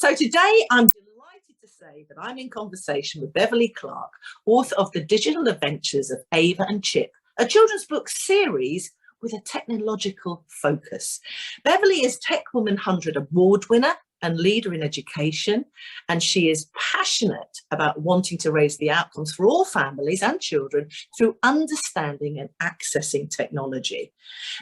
So today I'm delighted to say that I'm in conversation with Beverly Clarke, author of The Digital Adventures of Ava and Chip, a children's book series with a technological focus. Beverly is Tech Woman 100 award winner and leader in education, and she is passionate about wanting to raise the outcomes for all families and children through understanding and accessing technology.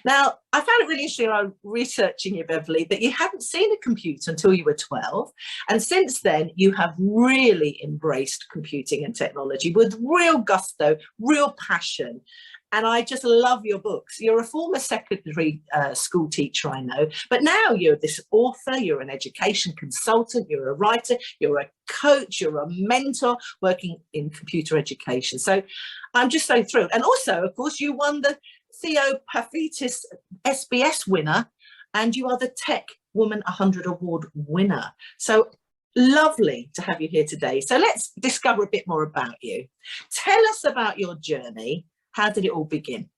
Now, I found it really interesting while researching you, Beverly, that you hadn't seen a computer until you were 12, and since then you have really embraced computing and technology with real gusto, real passion. And I just love your books. You're a former secondary school teacher, I know, but now you're this author, you're an education consultant, you're a writer, you're a coach, you're a mentor working in computer education. So I'm just so thrilled. And also, of course, you won the Theo Paphitis SBS winner, and you are the Tech Woman 100 Award winner. So lovely to have you here today. So let's discover a bit more about you. Tell us about your journey. How did it all begin?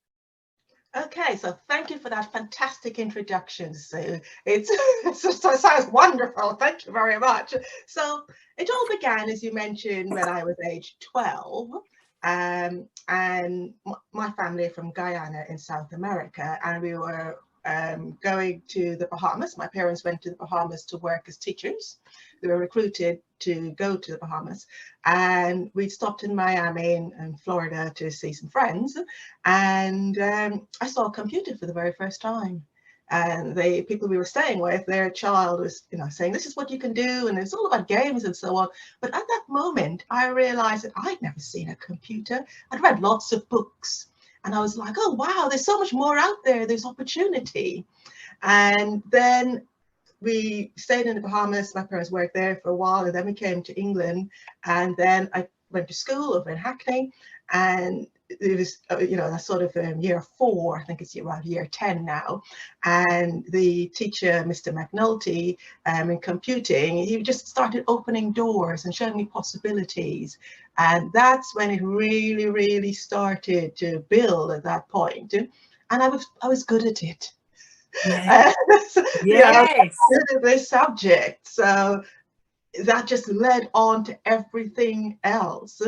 Okay, so thank you for that fantastic introduction, Sue. It sounds wonderful. Thank you very much. So it all began, as you mentioned, when I was age 12. And my family are from Guyana in South America, and we were going to the Bahamas. My parents went to the Bahamas to work as teachers. They were recruited to go to the Bahamas, and we stopped in Miami and Florida to see some friends, and I saw a computer for the very first time. And the people we were staying with, their child was, saying, this is what you can do, and it's all about games and so on. But at that moment, I realized that I'd never seen a computer. I'd read lots of books, and I was like, oh, wow, there's so much more out there. There's opportunity. And then we stayed in the Bahamas. My parents worked there for a while, and then we came to England. And then I went to school over in Hackney, and it was, that sort of year 4, I think it's around year 10 now. And the teacher, Mr. McNulty, in computing, he just started opening doors and showing me possibilities. And that's when it really, really started to build at that point. And I was good at it. Yes. Yes. This subject. So that just led on to everything else.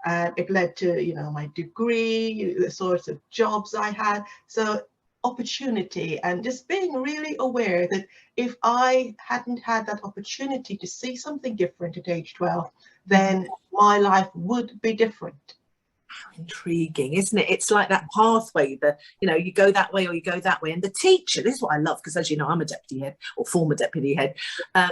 It led to, my degree, the sorts of jobs I had. So opportunity, and just being really aware that if I hadn't had that opportunity to see something different at age 12, then my life would be different. How intriguing, isn't it? It's like that pathway that, you go that way or you go that way. And the teacher, this is what I love, because as you know, I'm a deputy head or former deputy head.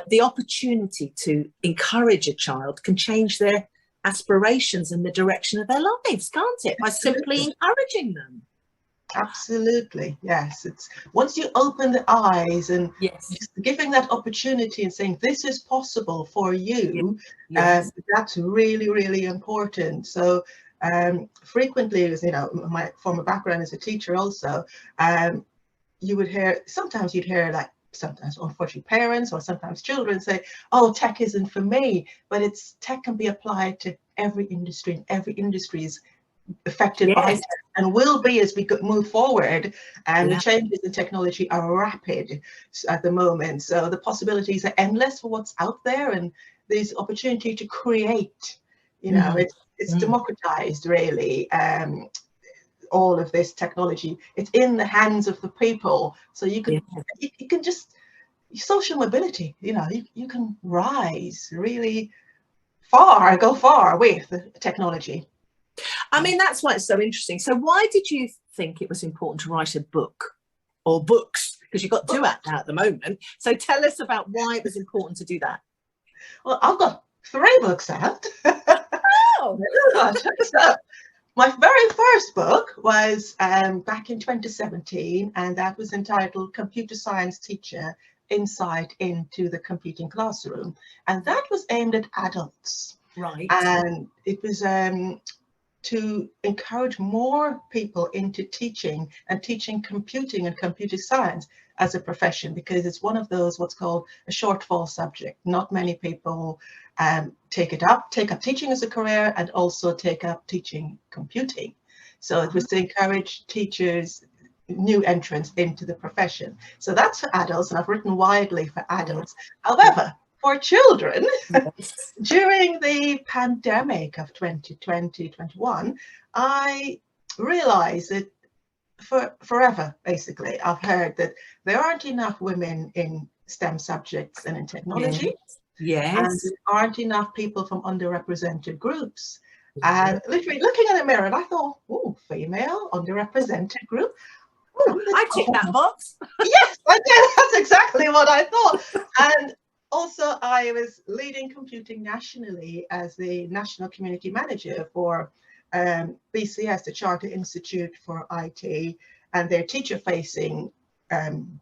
The opportunity to encourage a child can change their aspirations and the direction of their lives, can't it? By simply encouraging them. Absolutely, yes. It's once you open the eyes and just giving that opportunity and saying this is possible for you, that's really, really important. So frequently, as my former background as a teacher also, you would hear, sometimes you'd hear, like, sometimes unfortunately parents or sometimes children say, oh, tech isn't for me. But tech can be applied to every industry, and every industry is affected by tech and will be as we move forward. And the changes in technology are rapid at the moment. So the possibilities are endless for what's out there, and there's opportunity to create, it's democratized, really. All of this technology, it's in the hands of the people. So you can just, social mobility, you can rise really far, go far with technology. I mean, that's why it's so interesting. So why did you think it was important to write a book or books? Because you've got 2 out now at the moment. So tell us about why it was important to do that. Well, I've got 3 books out. Oh! So my very first book was back in 2017, and that was entitled Computer Science Teacher: Insight into the Computing Classroom. And that was aimed at adults. Right. And it was to encourage more people into teaching and teaching computing and computer science as a profession, because it's one of those what's called a shortfall subject. Not many people take up teaching as a career, and also take up teaching computing. So it was to encourage teachers, new entrants into the profession. So that's for adults, and I've written widely for adults. However, for children. Yes. During the pandemic of 2020-21, I realized that forever, basically, I've heard that there aren't enough women in STEM subjects and in technology, and Yes. there aren't enough people from underrepresented groups. Yes. And literally looking in the mirror, and I thought, oh, female, underrepresented group. Oh, I tick that box. yes, I did. That's exactly what I thought. And also, I was leading computing nationally as the national community manager for BCS, the Charter Institute for IT, and their teacher-facing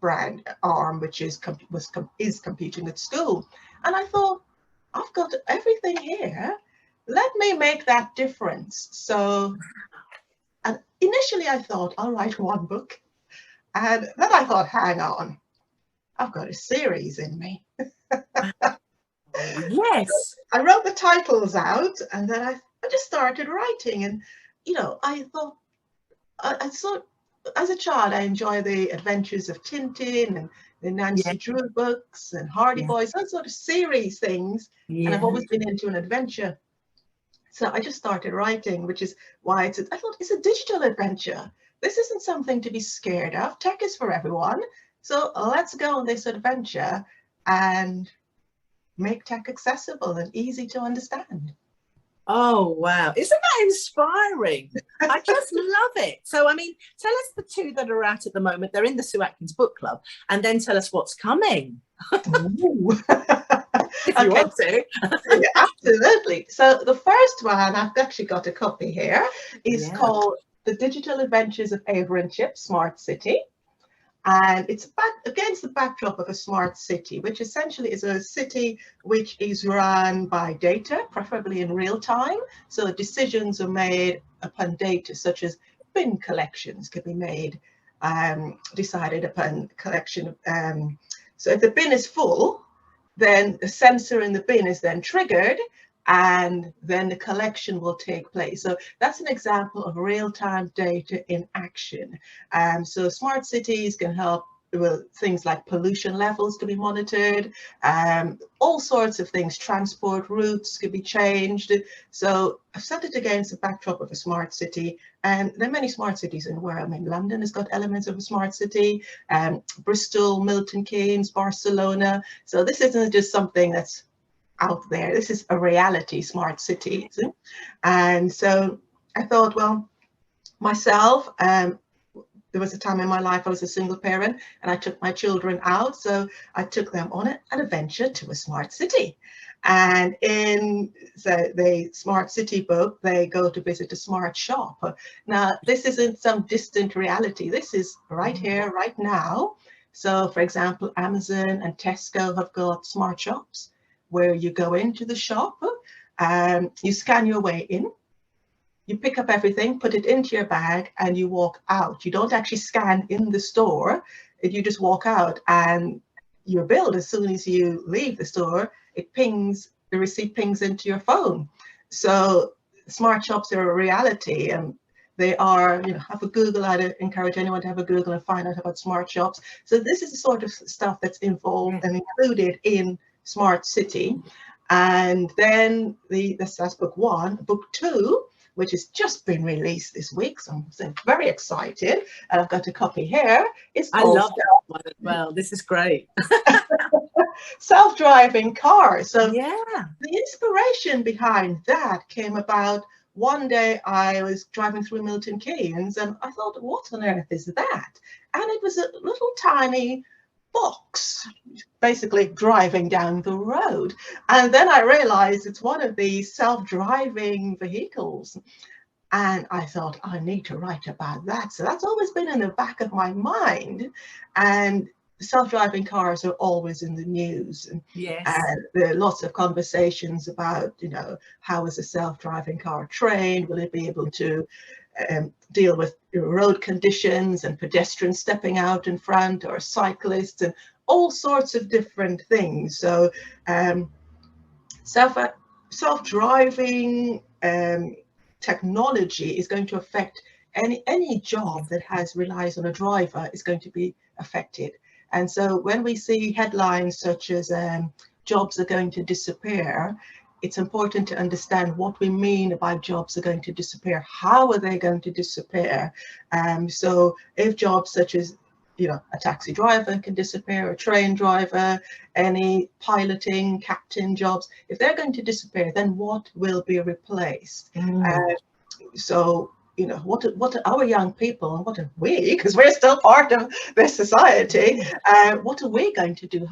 brand arm, which is computing at school. And I thought, I've got everything here. Let me make that difference. So, and initially, I thought I'll write one book. And then I thought, hang on, I've got a series in me. Yes. I wrote the titles out, and then I just started writing. And, I thought, I saw, as a child, I enjoy the adventures of Tintin and the Nancy Drew books and Hardy Boys, those sort of series things. And I've always been into an adventure. So I just started writing, which is why I thought it's a digital adventure. This isn't something to be scared of. Tech is for everyone. So let's go on this adventure and make tech accessible and easy to understand. Oh, wow. Isn't that inspiring? I just love it. So, I mean, tell us the two that are out at the moment. They're in the Sue Atkins Book Club. And then tell us what's coming. If you want to. Yeah, absolutely. So the first one, I've actually got a copy here, is called The Digital Adventures of Ava and Chip, Smart City. And it's against the backdrop of a smart city, which essentially is a city which is run by data, preferably in real time. So decisions are made upon data, such as bin collections can be made, decided upon collection. So if the bin is full, then the sensor in the bin is then triggered, and then the collection will take place. So that's an example of real-time data in action. So smart cities can help with things like pollution levels to be monitored, all sorts of things, transport routes could be changed. So I've set it against the backdrop of a smart city, and there are many smart cities in the world. I mean, London has got elements of a smart city, Bristol, Milton Keynes, Barcelona. So this isn't just something that's out there. This is a reality, smart city. And so I thought, well, myself, there was a time in my life I was a single parent and I took my children out. So I took them on an adventure to a smart city. And in the smart city book, they go to visit a smart shop. Now, this isn't some distant reality. This is right here, right now. So, for example, Amazon and Tesco have got smart shops where you go into the shop, you scan your way in, you pick up everything, put it into your bag, and you walk out. You don't actually scan in the store. You just walk out, and you're billed as soon as you leave the store. It pings, the receipt pings into your phone. So smart shops are a reality, and they are, have a Google. I'd encourage anyone to have a Google and find out about smart shops. So this is the sort of stuff that's involved and included in Smart City. And then that's book one. Book two, which has just been released this week, so I'm very excited. And I've got a copy here. I love that one as well. This is great. Self-driving cars. So the inspiration behind that came about one day. I was driving through Milton Keynes and I thought, what on earth is that? And it was a little tiny box basically driving down the road, and then I realized it's one of these self-driving vehicles, and I thought I need to write about that. So that's always been in the back of my mind, and self-driving cars are always in the news, and there are lots of conversations about, how is a self-driving car trained? Will it be able to deal with road conditions and pedestrians stepping out in front, or cyclists, and all sorts of different things. So self-driving technology is going to affect any job that relies on a driver is going to be affected. And so when we see headlines such as jobs are going to disappear, it's important to understand what we mean by jobs are going to disappear. How are they going to disappear? So if jobs such as, you know, a taxi driver can disappear, a train driver, any piloting, captain jobs, if they're going to disappear, then what will be replaced? So, you know, what are our young people, and what are we, because we're still part of this society, what are we going to do?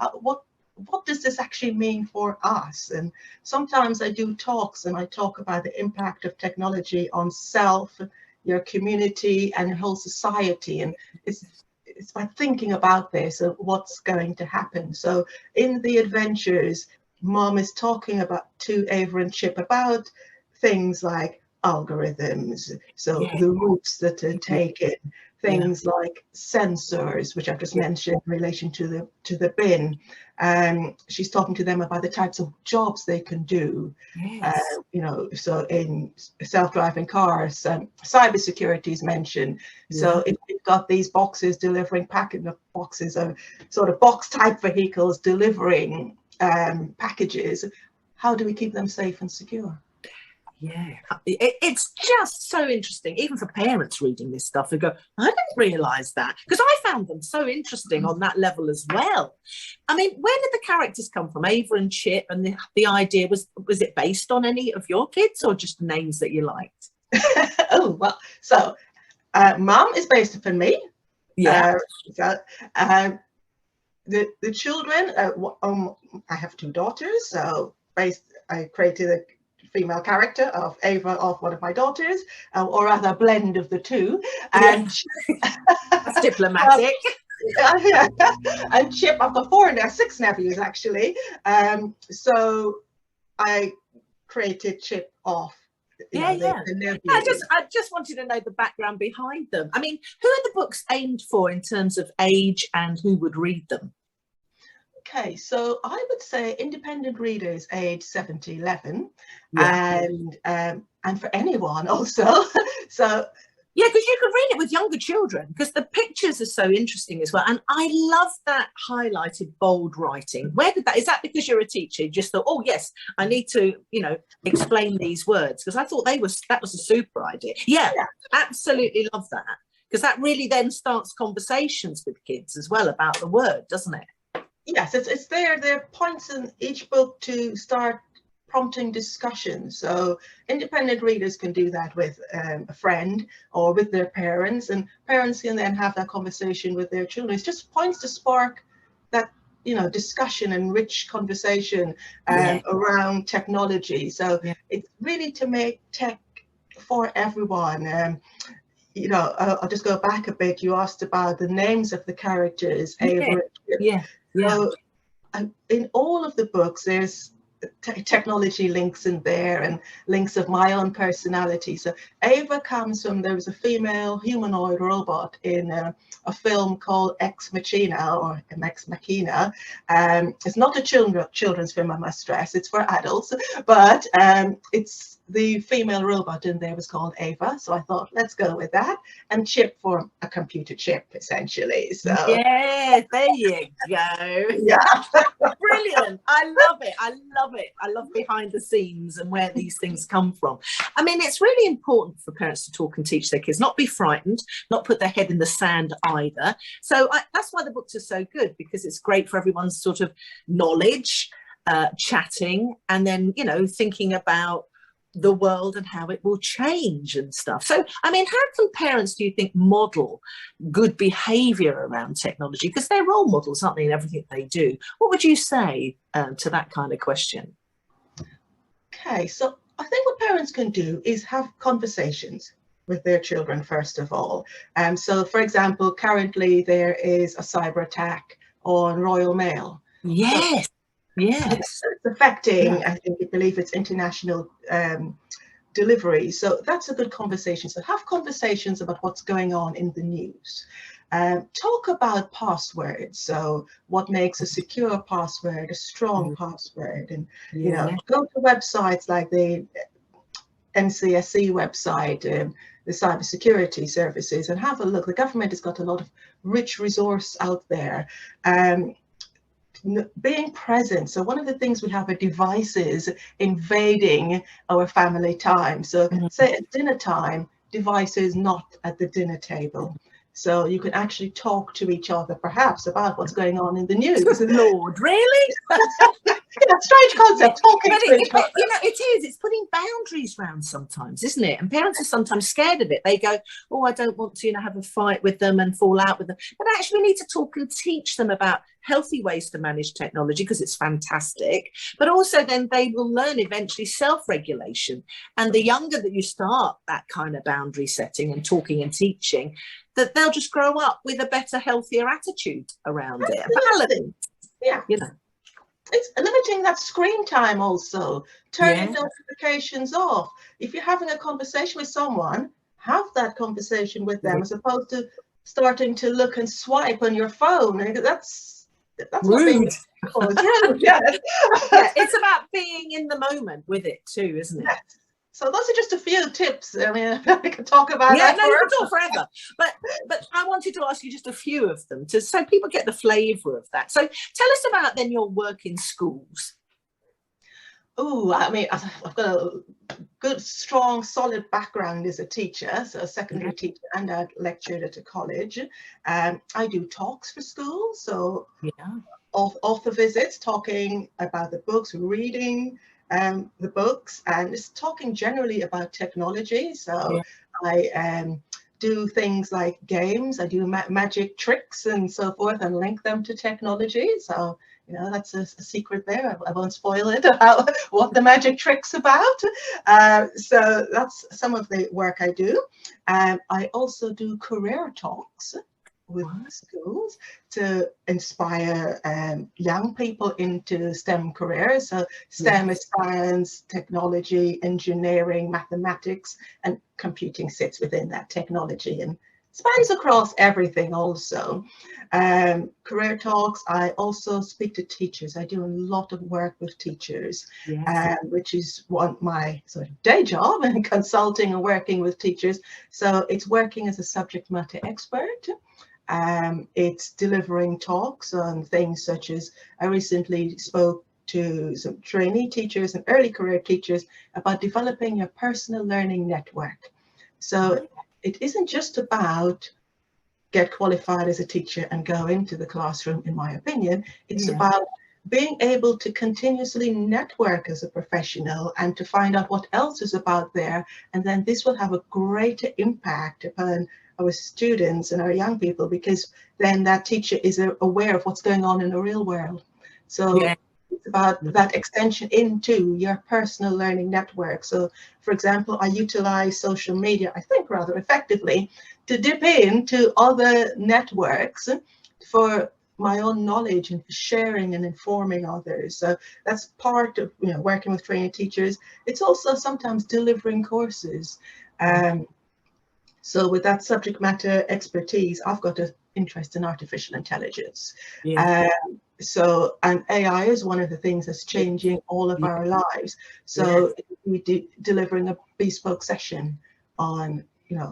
What does this actually mean for us? And sometimes I do talks and I talk about the impact of technology on self, your community, and your whole society. And it's by thinking about this and what's going to happen. So in the adventures, Mom is talking about to Ava and Chip about things like algorithms, so the routes that are taken, things like sensors, which I've just mentioned in relation to the bin. She's talking to them about the types of jobs they can do. You know, so in self-driving cars, cybersecurity is mentioned. So if you've got these boxes delivering packing of boxes, of sort of box type vehicles delivering packages, how do we keep them safe and secure? Yeah, it's just so interesting, even for parents reading this stuff who go, I didn't realise that, because I found them so interesting on that level as well. I mean, where did the characters come from, Ava and Chip, and the idea, was it based on any of your kids or just names that you liked? Oh, well, so Mum is based upon me. Yeah. The children, I have 2 daughters, so I created a female character of Ava, of one of my daughters, or rather a blend of the two. And that's diplomatic. And Chip, I've got 4 and 6 nephews actually. So I created Chip off. I just wanted to know the background behind them. I mean, who are the books aimed for in terms of age and who would read them? Okay, so I would say independent readers age 7 to 11, and for anyone also. So yeah, because you could read it with younger children, because the pictures are so interesting as well. And I love that highlighted bold writing. Where did that, is that because you're a teacher? You just thought, oh yes, I need to, you know, explain these words, because I thought that was a super idea. Yeah, absolutely love that, because that really then starts conversations with kids as well about the word, doesn't it? Yes, it's there. There are points in each book to start prompting discussion. So independent readers can do that with a friend or with their parents, and parents can then have that conversation with their children. It's just points to spark that, you know, discussion and rich conversation around technology. So it's really to make tech for everyone. You know, I'll just go back a bit. You asked about the names of the characters. So in all of the books, there's technology links in there and links of my own personality. So Ava comes from, there was a female humanoid robot in a film called Ex Machina, or Ex Machina. It's not a children's film, I must stress, it's for adults, but it's the female robot in there was called Ava. So I thought, let's go with that. And Chip for a computer chip, essentially. So yeah, there you go. Yeah. Brilliant. I love it. I love it. I love behind the scenes and where these things come from. I mean, it's really important for parents to talk and teach their kids, not be frightened, not put their head in the sand either. So that's why the books are so good, because it's great for everyone's sort of knowledge, chatting, and then, you know, thinking about the world and how it will change and stuff. So, I mean, how can parents, do you think, model good behaviour around technology? Because they're role models, aren't they, in everything they do? What would you say to that kind of question? Okay, so I think what parents can do is have conversations with their children, first of all. So, for example, currently there is a cyber attack on Royal Mail. Yes. Yes, it's affecting, I believe it's international delivery. So that's a good conversation. So have conversations about what's going on in the news. Talk about passwords. So what makes a secure password, a strong password, and you know, go to websites like the NCSC website, the cybersecurity services, and have a look. The government has got a lot of rich resource out there. being present. So one of the things we have are devices invading our family time. So say at dinner time, devices not at the dinner table. So you can actually talk to each other, perhaps, about what's going on in the news. Good Lord, really? Yeah, strange concept, talking to each other. You know, it is. It's putting boundaries around sometimes, isn't it? And parents are sometimes scared of it. They go, oh, I don't want to, have a fight with them and fall out with them. But actually, we need to talk and teach them about healthy ways to manage technology, because it's fantastic. But also then they will learn eventually self-regulation. And the younger that you start that kind of boundary setting and talking and teaching, that they'll just grow up with a better, healthier attitude around it. Balance, yeah. It's limiting that screen time also, turning notifications off. If you're having a conversation with someone, have that conversation with them, as opposed to starting to look and swipe on your phone. That's rude. It's rude, yes. It's about being in the moment with it too, isn't it? Yes. So those are just a few tips. I mean, we could talk about that. No, you could talk forever. But I wanted to ask you just a few of them, so people get the flavour of that. So tell us about then your work in schools. Oh, I mean, I've got a good, strong, solid background as a teacher, so a secondary teacher, and I lectured at a college. I do talks for schools, so author visits, talking about the books, reading the books, and just talking generally about technology. So I do things like games, I do magic tricks and so forth, and link them to technology. So that's a secret there. I won't spoil it about what the magic trick's about. So that's some of the work I do. I also do career talks with schools to inspire young people into STEM careers. So STEM is science, technology, engineering, mathematics, and computing sits within that technology and spans across everything also. Career talks, I also speak to teachers. I do a lot of work with teachers, which is my sort of day job, and consulting and working with teachers. So it's working as a subject matter expert. It's delivering talks on things such as, I recently spoke to some trainee teachers and early career teachers about developing your personal learning network. So it isn't just about get qualified as a teacher and go into the classroom, in my opinion. It's about being able to continuously network as a professional and to find out what else is about there. And then this will have a greater impact upon our students and our young people, because then that teacher is aware of what's going on in the real world. So it's about that extension into your personal learning network. So, for example, I utilize social media, I think, rather effectively to dip into other networks for my own knowledge and for sharing and informing others. So that's part of working with training teachers. It's also sometimes delivering courses. So with that subject matter expertise, I've got an interest in artificial intelligence. And AI is one of the things that's changing all of our lives. So we delivering a bespoke session on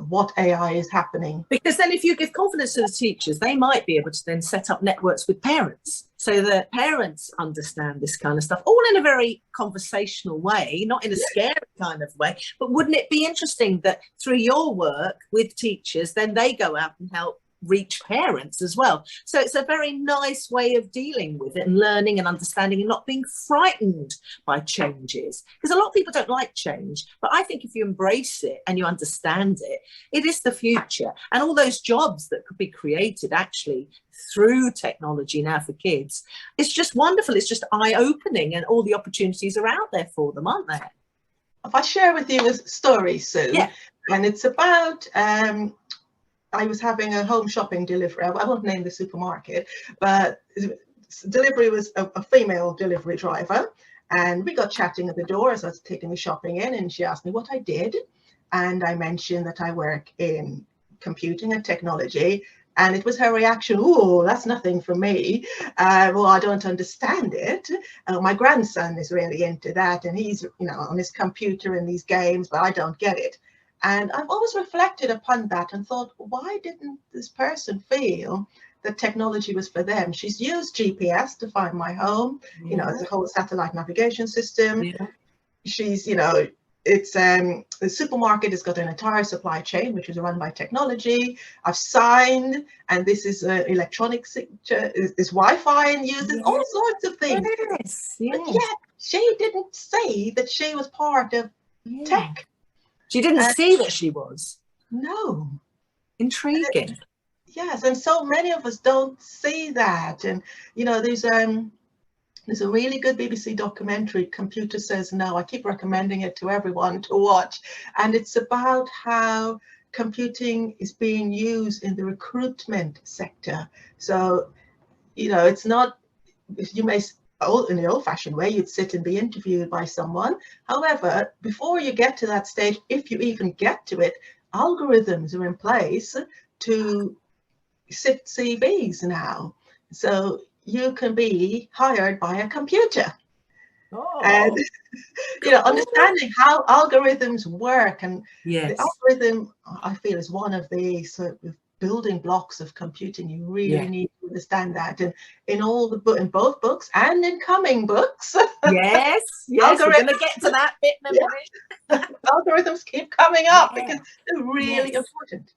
what AI is happening. Because then if you give confidence to the teachers, they might be able to then set up networks with parents, so that parents understand this kind of stuff, all in a very conversational way, not in a scary kind of way. But wouldn't it be interesting that through your work with teachers, then they go out and help reach parents as well? So it's a very nice way of dealing with it and learning and understanding and not being frightened by changes, because a lot of people don't like change. But I think if you embrace it and you understand it, it is the future. And all those jobs that could be created actually through technology now for kids, it's just wonderful. It's just eye-opening, and all the opportunities are out there for them, aren't there? If I share with you a story, Sue, and it's about I was having a home shopping delivery. I won't name the supermarket, but delivery was a female delivery driver. And we got chatting at the door as I was taking the shopping in, and she asked me what I did. And I mentioned that I work in computing and technology. And it was her reaction, oh, that's nothing for me. Well, I don't understand it. My grandson is really into that, and he's on his computer and these games, but I don't get it. And I've always reflected upon that and thought, why didn't this person feel that technology was for them. She's used GPS to find my home, you know, the whole satellite navigation system. Yeah. She's, you know, it's the supermarket has got an entire supply chain which is run by technology. I've signed, and this is electronic signature, is Wi-Fi and using all sorts of things. Yes, yes. But yet she didn't say that she was part of tech. She didn't see that she was. No. Intriguing. Yes, and so many of us don't see that. And you know, there's a really good BBC documentary, Computer Says No. I keep recommending it to everyone to watch. And it's about how computing is being used in the recruitment sector. So, you know, it's not, you may, in the old-fashioned way, you'd sit and be interviewed by someone. However, before you get to that stage, if you even get to it, algorithms are in place to sift CVs now. So you can be hired by a computer. And you know, understanding how algorithms work, and the algorithm, I feel, is one of the sort of building blocks of computing. You really need to understand that, and in all the in both books and in coming books. Yes, we're going to get to that bit in a minute. Algorithms keep coming up because they're really important.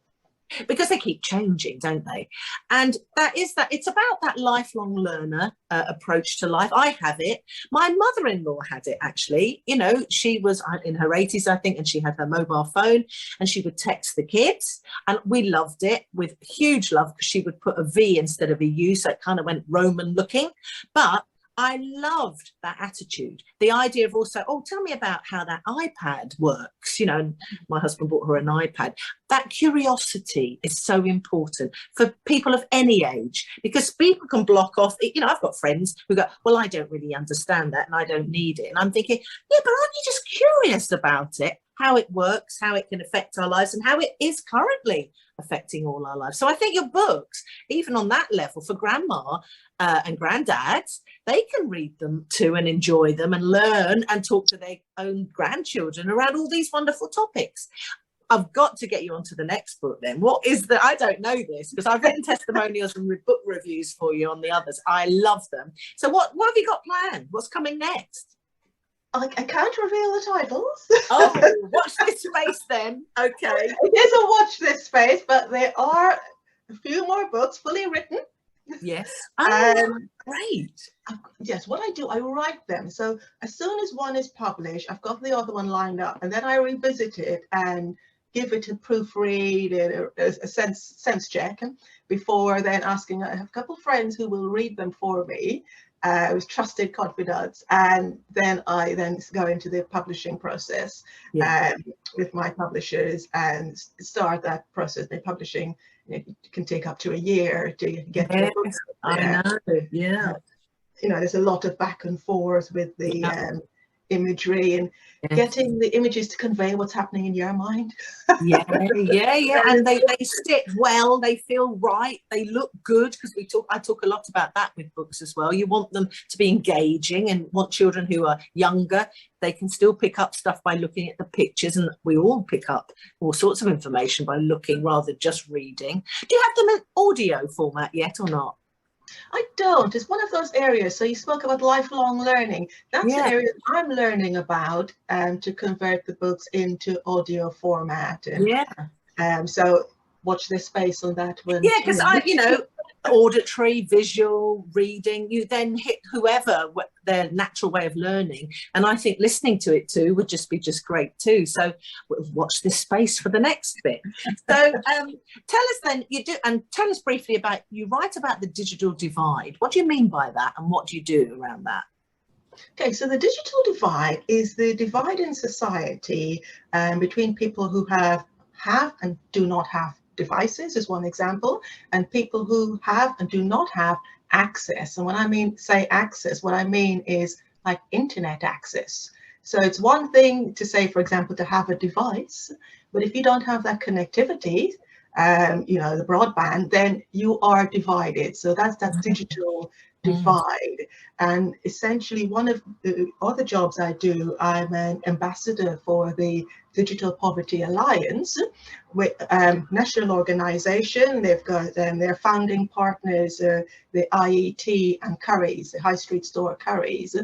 Because they keep changing, don't they? And it's about that lifelong learner approach to life. I have it. My mother-in-law had it, actually. You know, she was in her 80s, I think, and she had her mobile phone, and she would text the kids, and we loved it with huge love, because she would put a V instead of a U, so it kind of went Roman looking. But I loved that attitude. The idea of also, tell me about how that iPad works. You know, my husband bought her an iPad. That curiosity is so important for people of any age, because people can block off. You know, I've got friends who go, well, I don't really understand that and I don't need it. And I'm thinking, yeah, but aren't you just curious about it? How it works, how it can affect our lives, and how it is currently affecting all our lives. So I think your books, even on that level, for grandma and granddads, they can read them too and enjoy them and learn and talk to their own grandchildren around all these wonderful topics. I've got to get you onto the next book then. What is the, I don't know this, because I've written testimonials and book reviews for you on the others. I love them. So what have you got planned? What's coming next? I can't reveal the titles. Watch this space then. Okay. It is a watch this space, but there are a few more books fully written. Yes. Great. Yes, what I do, I write them. So as soon as one is published, I've got the other one lined up, and then I revisit it and give it a proofread and a sense check before then asking. I have a couple of friends who will read them for me. With trusted confidants, and then I go into the publishing process with my publishers and start that process. The publishing, it can take up to a year to get to a book. I know, you know, there's a lot of back and forth with the imagery and getting the images to convey what's happening in your mind. And they sit well, they feel right, they look good, because I talk a lot about that with books as well. You want them to be engaging, and want children who are younger, they can still pick up stuff by looking at the pictures, and we all pick up all sorts of information by looking rather than just reading. Do you have them in audio format yet or not? I don't. It's one of those areas. So you spoke about lifelong learning. That's an area I'm learning about, to convert the books into audio format. And, so watch this space on that one. Yeah, because auditory, visual, reading, you then hit whoever their natural way of learning, and I think listening to it too would just be great too. So watch this space for the next bit. So tell us then, tell us briefly about, you write about the digital divide. What do you mean by that, and what do you do around that? Okay, so the digital divide is the divide in society between people who have and do not have devices, is one example, and people who have and do not have access. And when I say access, what I mean is like internet access. So it's one thing to say, for example, to have a device, but if you don't have that connectivity, you know, the broadband, then you are divided. So that's that digital divide. And essentially, one of the other jobs I do, I'm an ambassador for the Digital Poverty Alliance, with national organization. They've got their founding partners, the IET and Currys, the high street store Currys.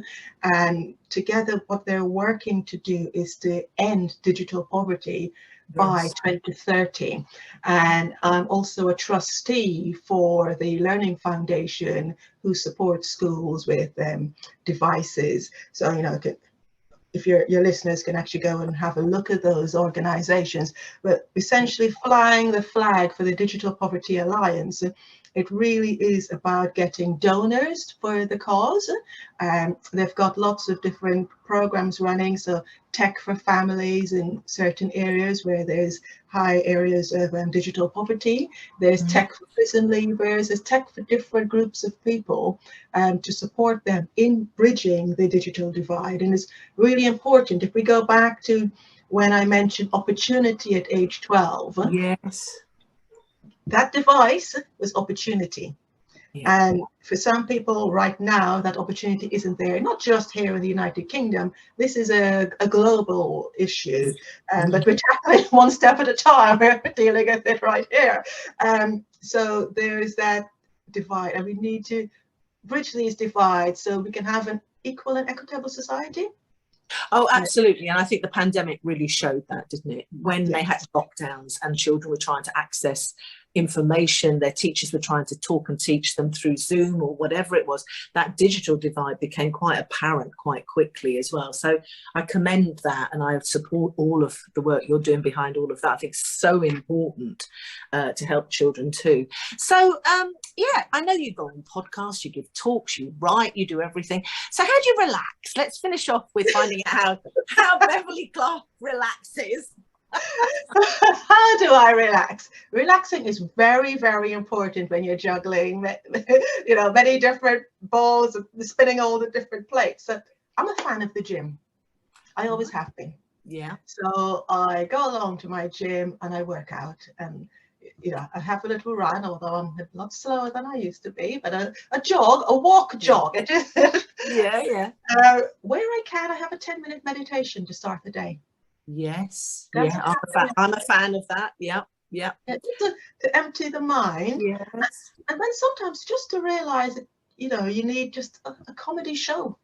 And together, what they're working to do is to end digital poverty by 2030. And I'm also a trustee for the Learning Foundation, who supports schools with devices. So, you know, if your listeners can actually go and have a look at those organizations, but essentially flying the flag for the Digital Poverty Alliance, it really is about getting donors for the cause. They've got lots of different programs running, so tech for families in certain areas where there's high areas of digital poverty. There's tech for prison leavers, there's tech for different groups of people to support them in bridging the digital divide. And it's really important. If we go back to when I mentioned opportunity at age 12, that device was opportunity. And for some people right now, that opportunity isn't there, not just here in the United Kingdom. This is a global issue, but we're tackling one step at a time. We're dealing with it right here. So there's that divide, and we need to bridge these divides so we can have an equal and equitable society. Oh, absolutely. And I think the pandemic really showed that, didn't it? When they had lockdowns and children were trying to access information, their teachers were trying to talk and teach them through Zoom or whatever it was, that digital divide became quite apparent quite quickly as well. So I commend that, and I support all of the work you're doing behind all of that. I think it's so important to help children too. So yeah, I know you go on podcasts, you give talks, you write, you do everything. So how do you relax? Let's finish off with finding out how Beverly Clarke relaxes. How do I relax? Relaxing is very, very important when you're juggling, you know, many different balls, spinning all the different plates. So I'm a fan of the gym. I always have been. Yeah. So I go along to my gym and I work out, and you know, I have a little run, although I'm a lot slower than I used to be, but a walk jog. Yeah. Where I can, I have a 10-minute meditation to start the day. Yes. Yeah, I'm a fan of that. Yeah. To empty the mind. Yes. And then sometimes just to realize that, you know, you need just a comedy show.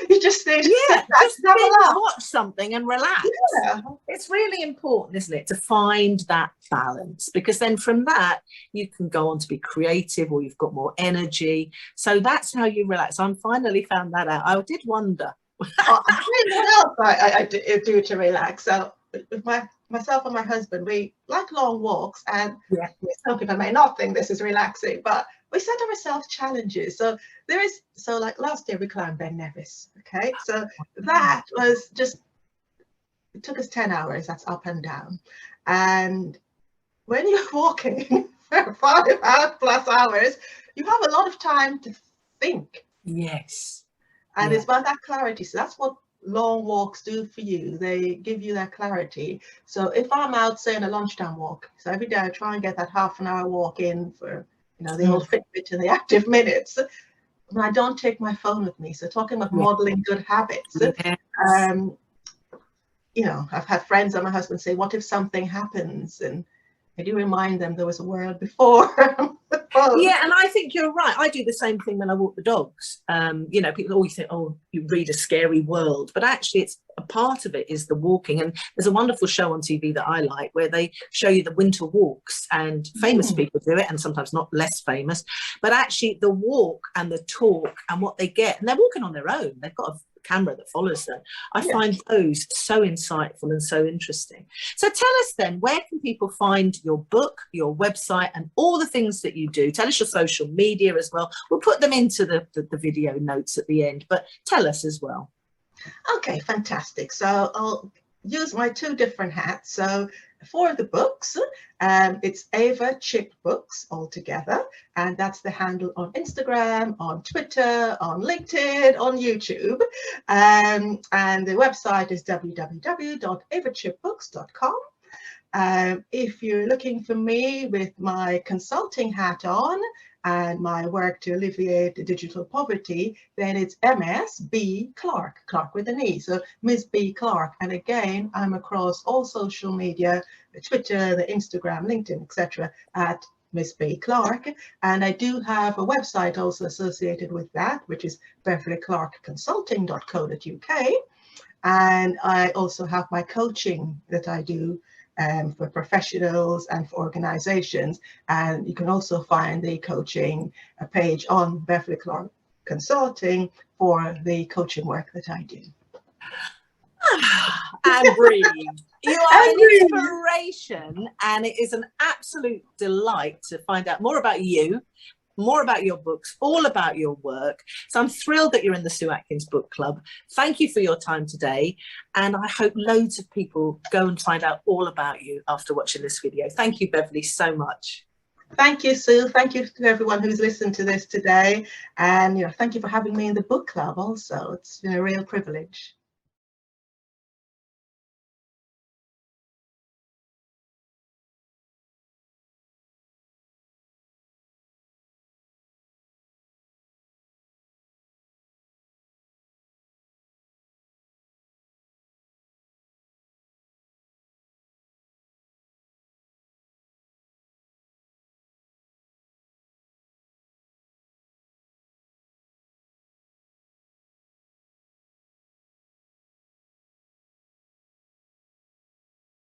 You just need to sit back and have a laugh. Watch something and relax. Yeah. It's really important, isn't it, to find that balance, because then from that you can go on to be creative, or you've got more energy. So that's how you relax. I finally found that out. I did wonder. What else I do to relax? So with myself and my husband, we like long walks, and some people may not think this is relaxing, but we set ourselves challenges. So like last year we climbed Ben Nevis. Okay, so that was just, it took us 10 hours. That's up and down. And when you're walking for 5+ hours, you have a lot of time to think. Yes. And it's about that clarity. So that's what long walks do for you. They give you that clarity. So if I'm out, say, on a lunchtime walk, so every day I try and get that half an hour walk in for, you know, the old Fitbit and the active minutes. And I don't take my phone with me. So talking about modeling good habits, you know, I've had friends and my husband say, what if something happens? And I do remind them there was a world before. Yeah, and I think you're right. I do the same thing when I walk the dogs. You know, people always think, oh, you read a scary world, but actually it's a part of it is the walking. And there's a wonderful show on TV that I like where they show you the winter walks, and famous people do it, and sometimes not less famous, but actually the walk and the talk and what they get, and they're walking on their own. They've got a camera that follows them. I find those so insightful and so interesting. So tell us then, where can people find your book, your website, and all the things that you do? Tell us your social media as well. We'll put them into the video notes at the end, but tell us as well. Okay, fantastic. So I'll use my 2 different hats. So for the books, it's Ava Chip Books altogether, and that's the handle on Instagram, on Twitter, on LinkedIn, on YouTube, and the website is www.avachipbooks.com. If you're looking for me with my consulting hat on and my work to alleviate digital poverty, then it's MS B Clarke, Clarke with an E. So Ms. B Clarke. And again, I'm across all social media, the Twitter, the Instagram, LinkedIn, etc. at Miss B Clarke. And I do have a website also associated with that, which is beverlyclarkeconsulting.co.uk. And I also have my coaching that I do for professionals and for organizations. And you can also find the coaching page on Beverly Clarke Consulting for the coaching work that I do. And breathe. You are an inspiration, and it is an absolute delight to find out more about you, more about your books, all about your work. So I'm thrilled that you're in the Sue Atkins Book Club. Thank you for your time today. And I hope loads of people go and find out all about you after watching this video. Thank you, Beverly, so much. Thank you, Sue. Thank you to everyone who's listened to this today. And thank you for having me in the book club also. It's been a real privilege.